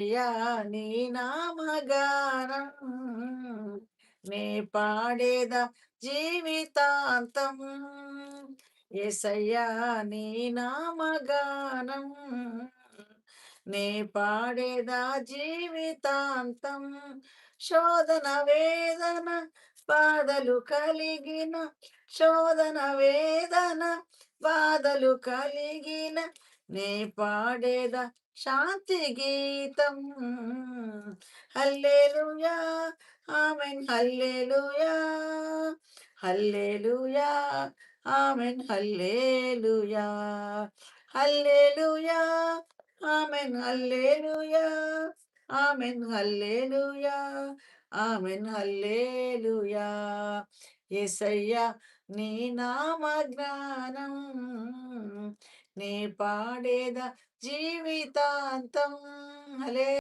Yeah నీ నామగానం నే పాడేదా జీవితాంతం. యేసయ్యా నీ నామగానం నే పాడేదా జీవితాంతం. శోధన వేదన బాధలు కలిగిన, శోధన వేదన బాధలు కలిగిన నే పాడేదా శాంతి గీతం. Hallelujah amen hallelujah, hallelujah amen hallelujah, hallelujah amen hallelujah, amen hallelujah, amen hallelujah. యేసయ్యా నీ నామ జ్ఞానం నే పాడేదా జీవితాంతం. హల్లే